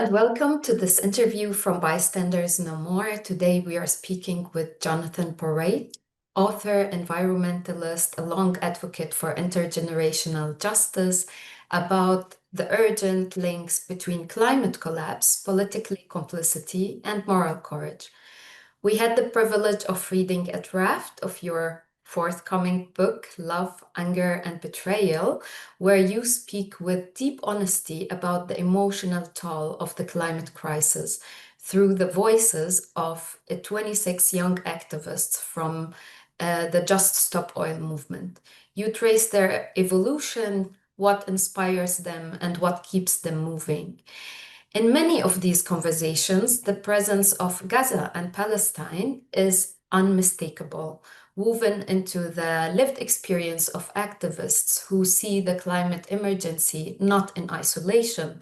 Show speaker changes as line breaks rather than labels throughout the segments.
and welcome to this interview from Bystanders No More. Today we are speaking with Jonathon Porritt, author, environmentalist, a long advocate for intergenerational justice, about the urgent links between climate collapse, political complicity, and moral courage. We had the privilege of reading a draft of your forthcoming book, Love, Anger, and Betrayal, where you speak with deep honesty about the emotional toll of the climate crisis through the voices of 26 young activists from the Just Stop Oil movement. You trace their evolution, what inspires them, and what keeps them moving. In many of these conversations, the presence of Gaza and Palestine is unmistakable, woven into the lived experience of activists who see the climate emergency not in isolation,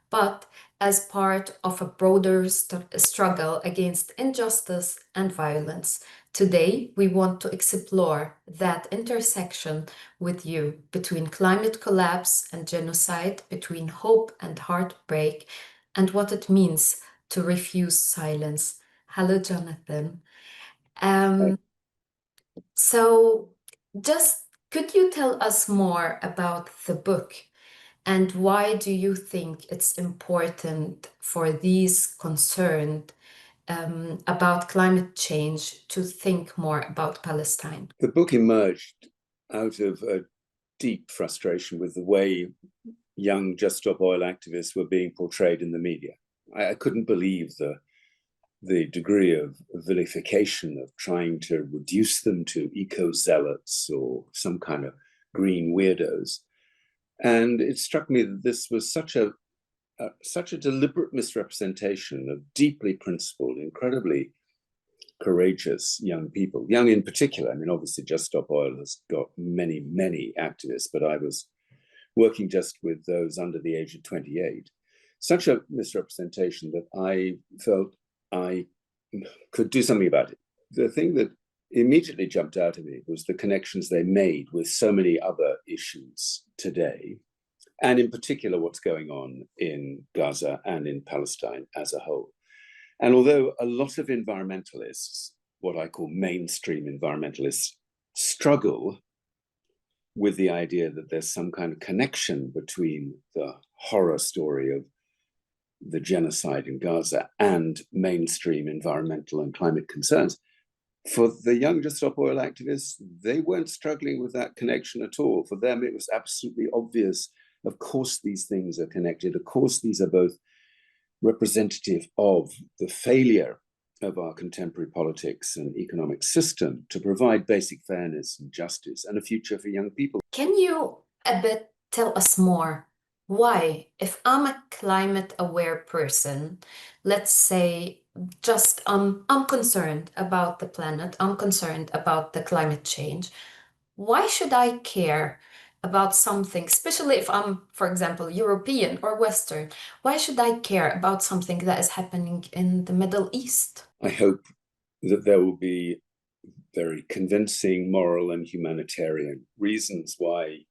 but as part of a broader struggle against injustice and violence. Today, we want to explore that intersection with you between climate collapse and genocide, between hope and heartbreak, and what it means to refuse silence. Hello, Jonathon. So just could you tell us more about the book and why do you think it's important for these concerned about climate change to think more about Palestine?
The book emerged out of a deep frustration with the way young Just Stop Oil activists were being portrayed in the media. I couldn't believe the degree of vilification of trying to reduce them to eco-zealots or some kind of green weirdos. And it struck me that this was such a deliberate misrepresentation of deeply principled, incredibly courageous young people, young in particular. I mean, obviously Just Stop Oil has got many, many activists, but I was working just with those under the age of 28. Such a misrepresentation that I felt I could do something about it. The thing that immediately jumped out at me was the connections they made with so many other issues today, and in particular what's going on in Gaza and in Palestine as a whole. And although a lot of environmentalists, what I call mainstream environmentalists, struggle with the idea that there's some kind of connection between the horror story of the genocide in Gaza and mainstream environmental and climate concerns, for the young Just Stop Oil activists, they weren't struggling with that connection at all. For them, it was absolutely obvious. Of course, these things are connected. Of course, these are both representative of the failure of our contemporary politics and economic system to provide basic fairness and justice and a future for young people.
Can you a bit tell us more? Why, if I'm a climate aware person, let's say just I'm concerned about the planet, I'm concerned about the climate change, why should I care about something, especially if I'm, for example, European or Western, why should I care about something that is happening in the Middle East?
I hope that there will be very convincing moral and humanitarian reasons why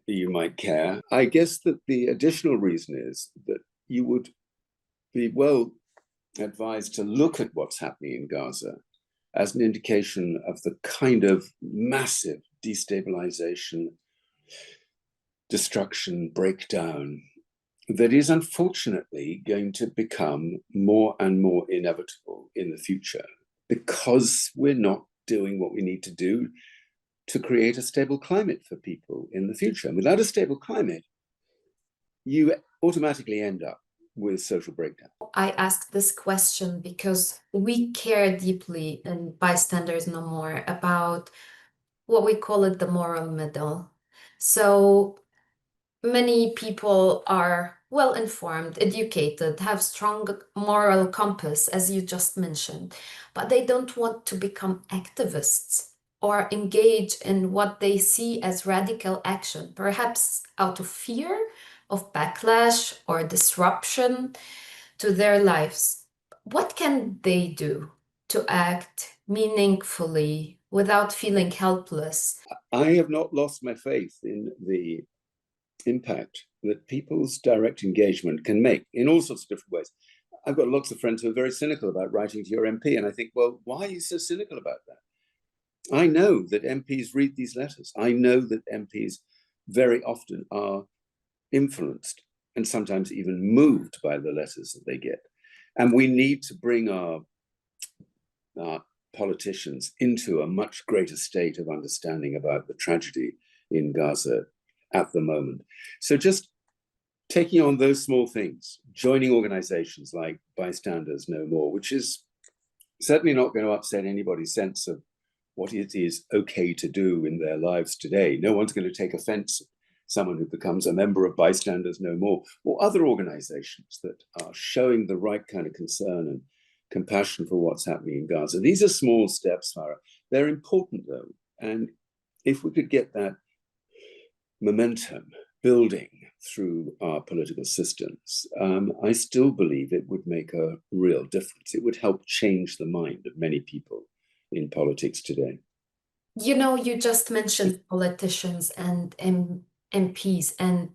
you might care. I guess that the additional reason is that you would be well advised to look at what's happening in Gaza as an indication of the kind of massive destabilization, destruction, breakdown that is unfortunately going to become more and more inevitable in the future because we're not doing what we need to do to create a stable climate for people in the future. And without a stable climate, you automatically end up with social breakdown.
I ask this question because we care deeply in Bystanders No More about what we call it the moral middle. So many people are well informed, educated, have strong moral compass, as you just mentioned, but they don't want to become activists or engage in what they see as radical action, perhaps out of fear of backlash or disruption to their lives. What can they do to act meaningfully without feeling helpless?
I have not lost my faith in the impact that people's direct engagement can make in all sorts of different ways. I've got lots of friends who are very cynical about writing to your MP, and I think, well, why are you so cynical about that? I know that MPs read these letters. I know that MPs very often are influenced and sometimes even moved by the letters that they get. And we need to bring our politicians into a much greater state of understanding about the tragedy in Gaza at the moment. So just taking on those small things, joining organizations like Bystanders No More, which is certainly not going to upset anybody's sense of what it is okay to do in their lives today. No one's going to take offense at someone who becomes a member of Bystanders No More, or other organizations that are showing the right kind of concern and compassion for what's happening in Gaza. These are small steps, Farah. They're important, though. And if we could get that momentum building through our political systems, I still believe it would make a real difference. It would help change the mind of many people in politics today.
You know, you just mentioned politicians and MPs, and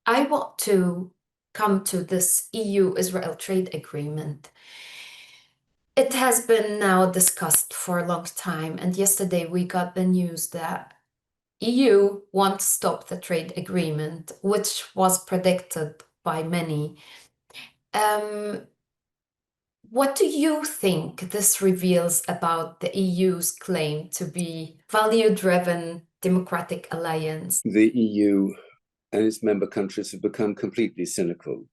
I want to come to this EU-Israel trade agreement. It has been now discussed for a long time, and yesterday we got the news that EU won't stop the trade agreement, which was predicted by many. What do you think this reveals about the EU's claim to be value-driven democratic alliance?
The EU and its member countries have become completely cynical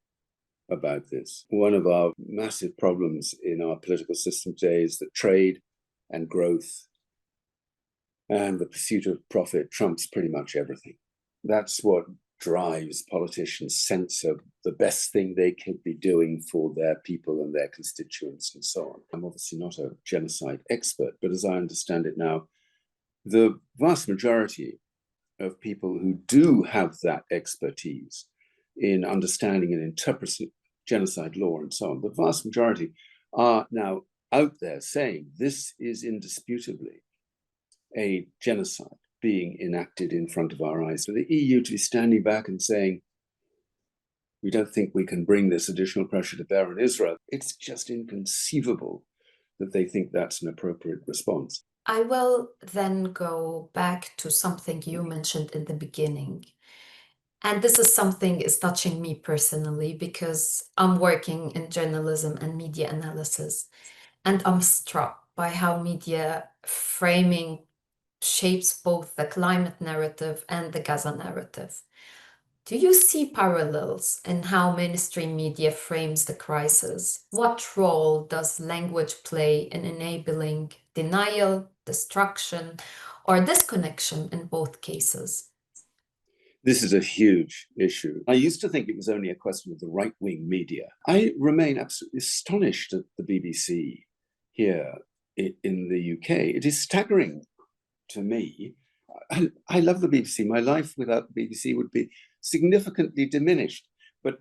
about this. One of our massive problems in our political system today is that trade and growth and the pursuit of profit trumps pretty much everything. That's what drives politicians' sense of the best thing they could be doing for their people and their constituents and so on. I'm obviously not a genocide expert, but as I understand it now, the vast majority of people who do have that expertise in understanding and interpreting genocide law and so on, the vast majority are now out there saying this is indisputably a genocide being enacted in front of our eyes. For the EU to be standing back and saying, we don't think we can bring this additional pressure to bear on Israel, it's just inconceivable that they think that's an appropriate response.
I will then go back to something you mentioned in the beginning. And this is something is touching me personally because I'm working in journalism and media analysis. And I'm struck by how media framing shapes both the climate narrative and the Gaza narrative. Do you see parallels in how mainstream media frames the crisis? What role does language play in enabling denial, destruction, or disconnection in both cases?
This is a huge issue. I used to think it was only a question of the right-wing media. I remain absolutely astonished at the BBC here in the UK. It is staggering to me. I love the BBC. My life without the BBC would be significantly diminished, but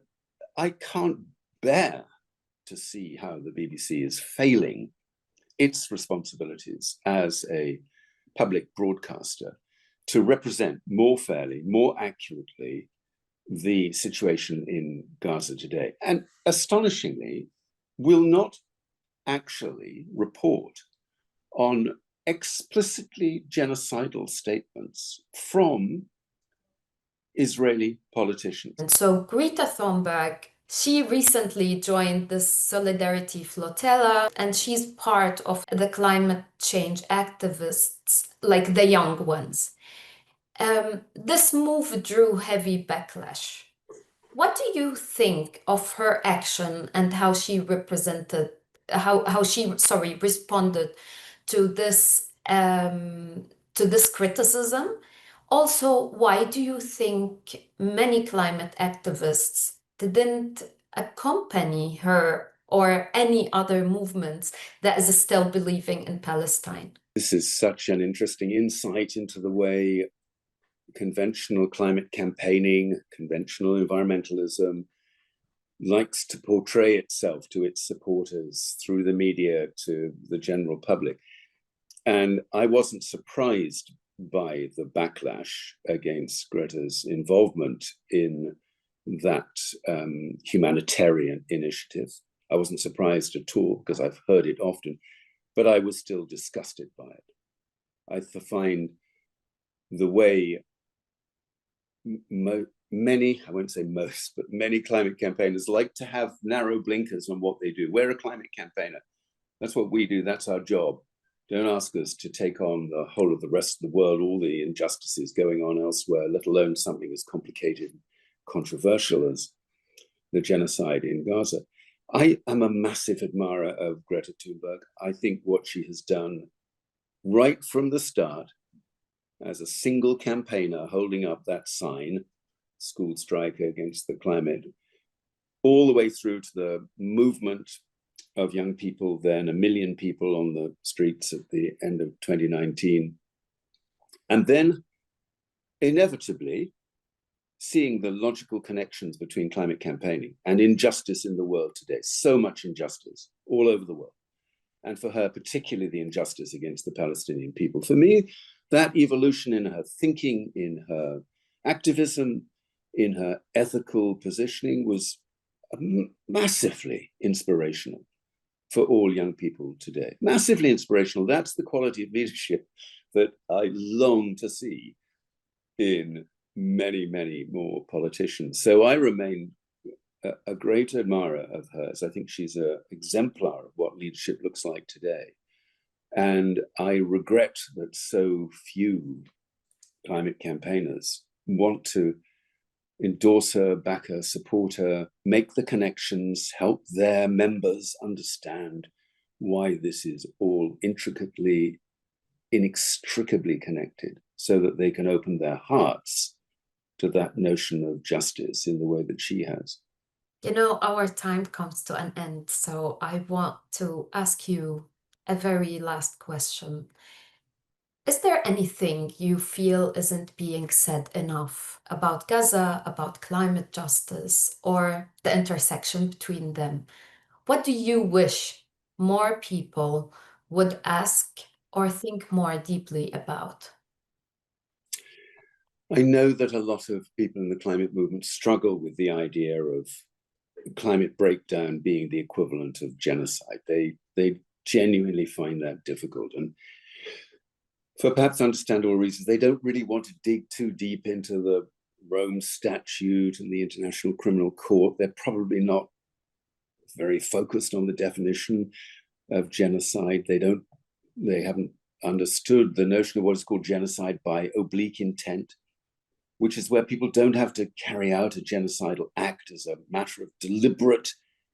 I can't bear to see how the BBC is failing its responsibilities as a public broadcaster to represent more fairly, more accurately, the situation in Gaza today. And astonishingly, will not actually report on explicitly genocidal statements from Israeli politicians.
And so Greta Thunberg, she recently joined the Solidarity Flotilla, and she's part of the climate change activists, like the young ones. This move drew heavy backlash. What do you think of her action and how she responded to this criticism? Also, why do you think many climate activists didn't accompany her or any other movements that is still believing in Palestine?
This is such an interesting insight into the way conventional climate campaigning, conventional environmentalism likes to portray itself to its supporters through the media to the general public. And I wasn't surprised by the backlash against Greta's involvement in that humanitarian initiative. I wasn't surprised at all because I've heard it often, but I was still disgusted by it. I find the way many, I won't say most, but many climate campaigners like to have narrow blinkers on what they do. We're a climate campaigner. That's what we do. That's our job. Don't ask us to take on the whole of the rest of the world, all the injustices going on elsewhere, let alone something as complicated and controversial as the genocide in Gaza. I am a massive admirer of Greta Thunberg. I think what she has done right from the start, as a single campaigner holding up that sign, school strike against the climate, all the way through to the movement of young people, then 1 million people on the streets at the end of 2019. And then inevitably seeing the logical connections between climate campaigning and injustice in the world today. So much injustice all over the world. And for her, particularly the injustice against the Palestinian people. For me, that evolution in her thinking, in her activism, in her ethical positioning was massively inspirational for all young people today. Massively inspirational. That's the quality of leadership that I long to see in many, many more politicians. So I remain a great admirer of hers. I think she's an exemplar of what leadership looks like today. And I regret that so few climate campaigners want to endorse her, back her, support her, make the connections, help their members understand why this is all inextricably connected, so that they can open their hearts to that notion of justice in the way that she has.
You know, our time comes to an end, so I want to ask you a very last question. Is there anything you feel isn't being said enough about Gaza, about climate justice, or the intersection between them? What do you wish more people would ask or think more deeply about?
I know that a lot of people in the climate movement struggle with the idea of climate breakdown being the equivalent of genocide. They genuinely find that difficult. And for perhaps understandable reasons, they don't really want to dig too deep into the Rome Statute and the International Criminal Court. They're probably not very focused on the definition of genocide. They haven't understood the notion of what is called genocide by oblique intent, which is where people don't have to carry out a genocidal act as a matter of deliberate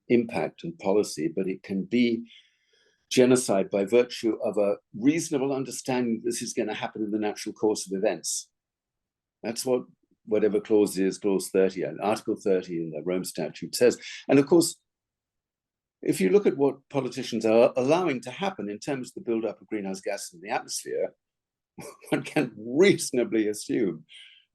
impact and policy, but it can be genocide by virtue of a reasonable understanding that this is going to happen in the natural course of events. That's what whatever clause is, clause 30, and Article 30 in the Rome Statute says. And of course, if you look at what politicians are allowing to happen in terms of the buildup of greenhouse gases in the atmosphere, one can reasonably assume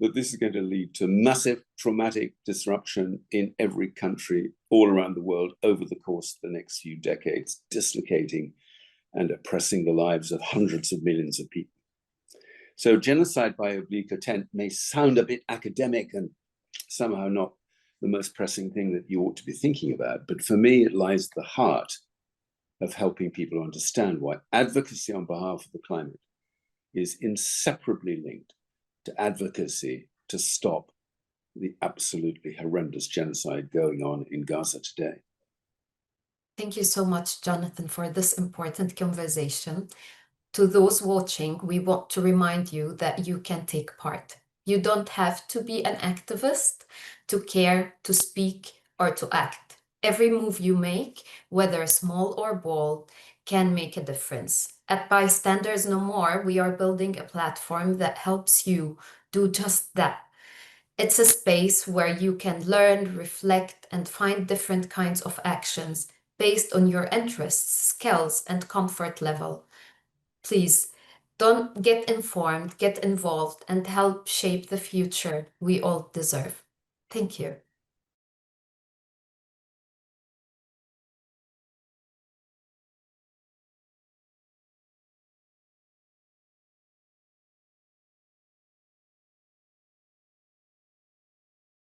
that this is going to lead to massive traumatic disruption in every country all around the world over the course of the next few decades, dislocating and oppressing the lives of hundreds of millions of people. So genocide by oblique intent may sound a bit academic and somehow not the most pressing thing that you ought to be thinking about. But for me, it lies at the heart of helping people understand why advocacy on behalf of the climate is inseparably linked to advocacy to stop the absolutely horrendous genocide going on in Gaza today.
Thank you so much, Jonathon, for this important conversation. To those watching, we want to remind you that you can take part. You don't have to be an activist to care, to speak, or to act. Every move you make, whether small or bold, can make a difference. At Bystanders No More, we are building a platform that helps you do just that. It's a space where you can learn, reflect, and find different kinds of actions based on your interests, skills, and comfort level. Please, don't get informed, get involved, and help shape the future we all deserve. Thank you.